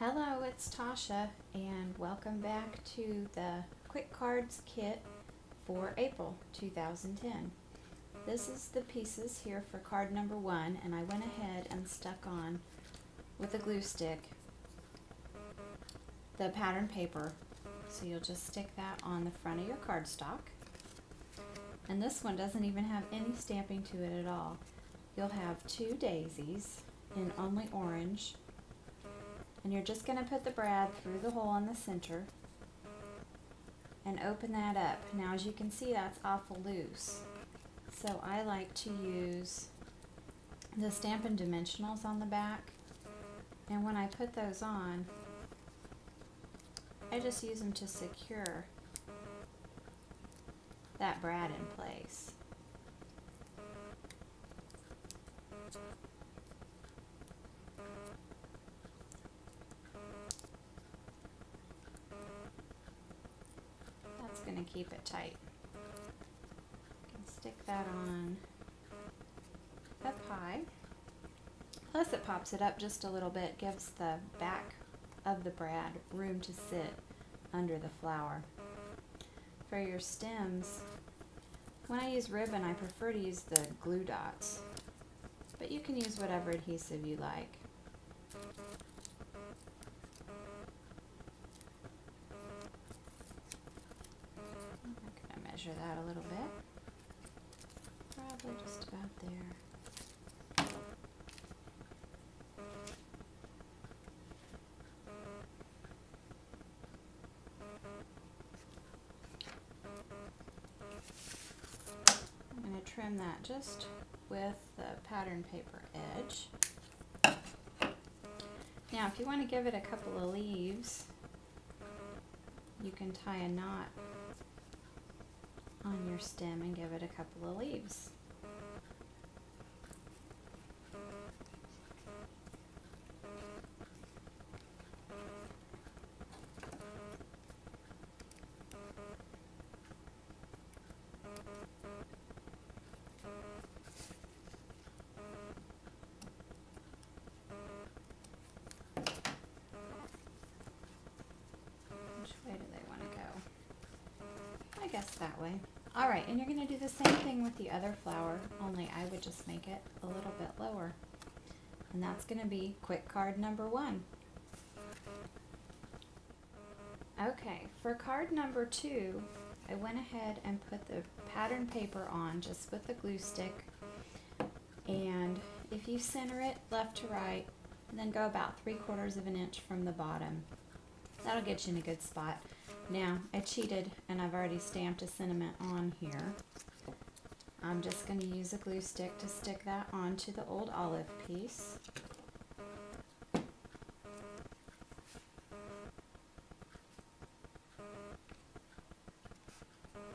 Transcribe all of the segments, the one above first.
Hello, it's Tasha, and welcome back to the Quick Cards Kit for April 2010. This is the pieces here for card number 1, and I went ahead and stuck on with a glue stick the pattern paper. So you'll just stick that on the front of your cardstock. And this one doesn't even have any stamping to it at all. You'll have 2 daisies in only orange. And you're just going to put the brad through the hole in the center and open that up. Now, as you can see, that's awful loose. So I like to use the Stampin' Dimensionals on the back. And when I put those on, I just use them to secure that brad in place. That's going to keep it tight. You can stick that on up high. Plus it pops it up just a little bit, gives the back of the brad room to sit under the flower. For your stems, when I use ribbon, I prefer to use the glue dots, but you can use whatever adhesive you like. I'm going to measure that a little bit, probably just about there. I'm going to trim that just with the pattern paper edge. Now, if you want to give it a couple of leaves, you can tie a knot on your stem and give it a couple of leaves. Which way do they want to go? I guess that way. Alright, and you're going to do the same thing with the other flower, only I would just make it a little bit lower. And that's going to be quick card number 1. Okay, for card number 2, I went ahead and put the pattern paper on just with the glue stick. And if you center it left to right, then go about 3/4 of an inch from the bottom. That'll get you in a good spot. Now, I cheated and I've already stamped a sentiment on here. I'm just going to use a glue stick to stick that onto the old olive piece.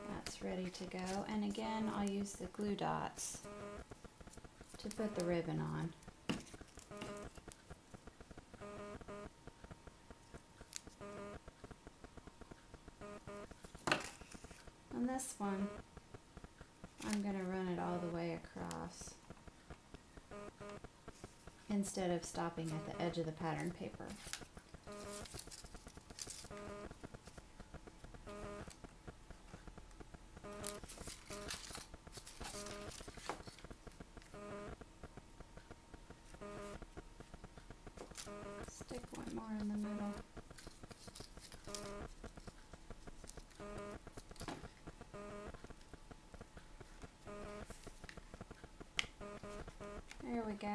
That's ready to go. And again, I'll use the glue dots to put the ribbon on. On this one, I'm going to run it all the way across instead of stopping at the edge of the pattern paper. Stick one more in the middle. There we go.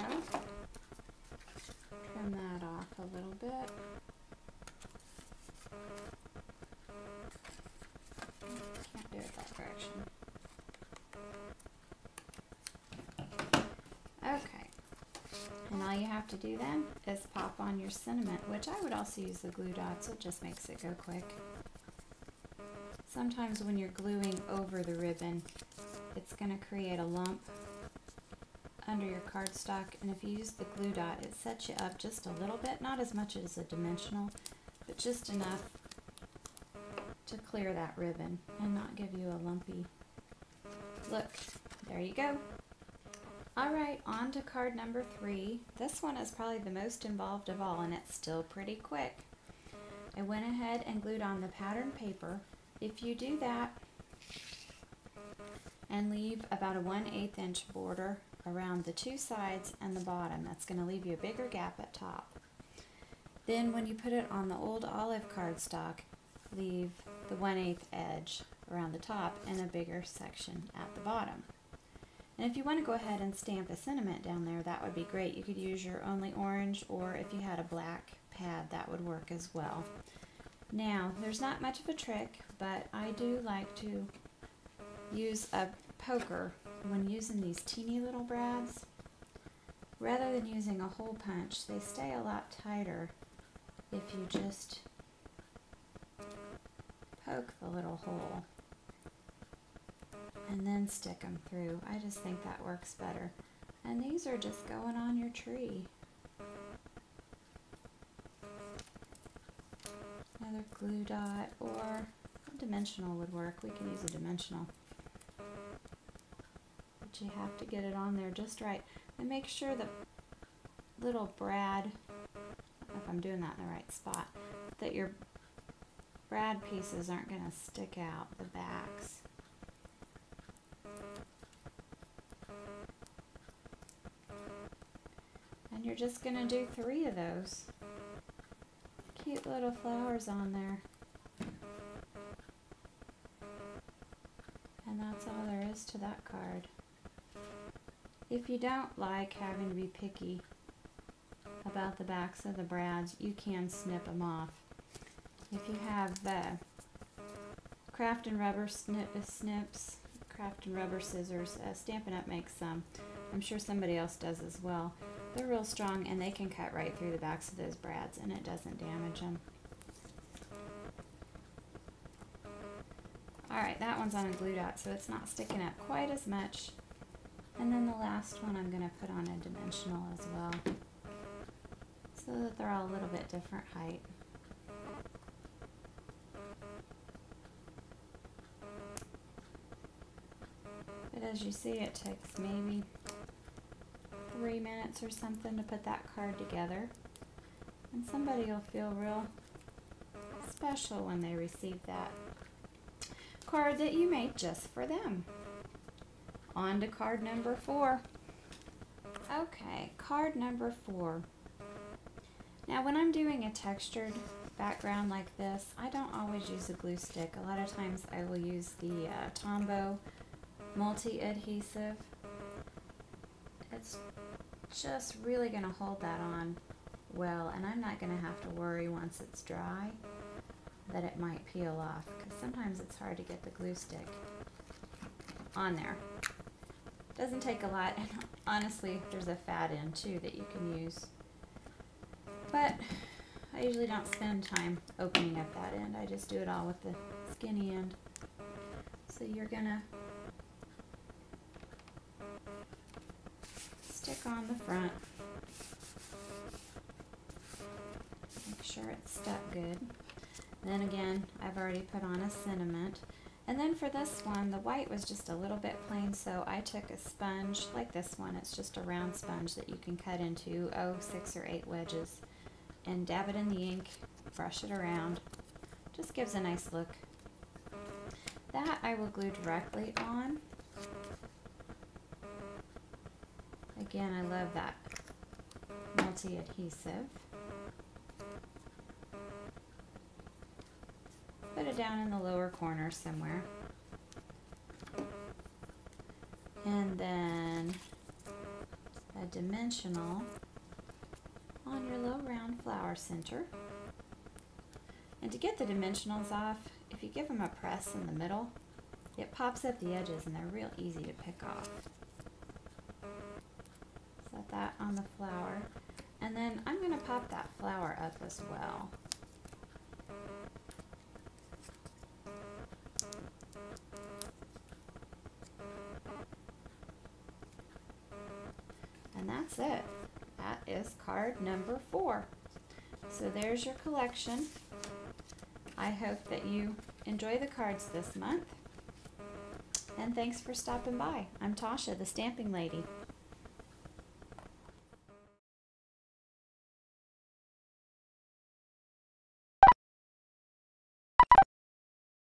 Trim that off a little bit. Can't do it that direction. Okay. And all you have to do then is pop on your sentiment, which I would also use the glue dots. It just makes it go quick. Sometimes when you're gluing over the ribbon, it's going to create a lump under your cardstock, and if you use the glue dot, it sets you up just a little bit, not as much as a dimensional, but just enough to clear that ribbon and not give you a lumpy look. There you go. Alright, on to card number 3. This one is probably the most involved of all, and it's still pretty quick. I went ahead and glued on the pattern paper. If you do that and leave about a 1/8 inch border around the two sides and the bottom, that's going to leave you a bigger gap at top. Then when you put it on the old olive cardstock, leave the 1/8 edge around the top and a bigger section at the bottom. And if you want to go ahead and stamp a sentiment down there, that would be great. You could use your Only Orange, or if you had a black pad, that would work as well. Now, there's not much of a trick, but I do like to use a poker when using these teeny little brads. Rather than using a hole punch, they stay a lot tighter if you just poke the little hole and then stick them through. I just think that works better. And these are just going on your tree. Another glue dot, or a dimensional would work. We can use a dimensional. But you have to get it on there just right. And make sure the little brad, I don't know if I'm doing that in the right spot, that your brad pieces aren't going to stick out the backs. And you're just going to do 3 of those. Cute little flowers on there. And that's all there is to that card. If you don't like having to be picky about the backs of the brads, you can snip them off. If you have Craft and Rubber snips, Craft and Rubber scissors, Stampin' Up! Makes some. I'm sure somebody else does as well. They're real strong and they can cut right through the backs of those brads and it doesn't damage them. Alright, that one's on a glue dot, so it's not sticking up quite as much. And then the last one I'm going to put on a dimensional as well, so that they're all a little bit different height. But as you see, it takes maybe 3 minutes or something to put that card together. And somebody will feel real special when they receive that card that you made just for them. On to card number 4. Okay, card number 4. Now when I'm doing a textured background like this, I don't always use a glue stick. A lot of times I will use the Tombow multi-adhesive. It's just really going to hold that on well, and I'm not going to have to worry once it's dry that it might peel off, because sometimes it's hard to get the glue stick on there. Doesn't take a lot, and honestly there's a fat end too that you can use, but I usually don't spend time opening up that end. I just do it all with the skinny end. So you're gonna stick on the front, make sure it's stuck good. Then again, I've already put on a sentiment. And then for this one, the white was just a little bit plain, so I took a sponge like this one. It's just a round sponge that you can cut into 6 or 8 wedges, and dab it in the ink, brush it around. Just gives a nice look. That I will glue directly on. Again, I love that multi-adhesive. Put it down in the lower corner somewhere. And then a dimensional on your low round flower center. And to get the dimensionals off, if you give them a press in the middle, it pops up the edges and they're real easy to pick off. Set that on the flower. And then I'm going to pop that flower up as well. And that's it. That is card number 4. So there's your collection. I hope that you enjoy the cards this month. And thanks for stopping by. I'm Tasha, the Stamping Lady.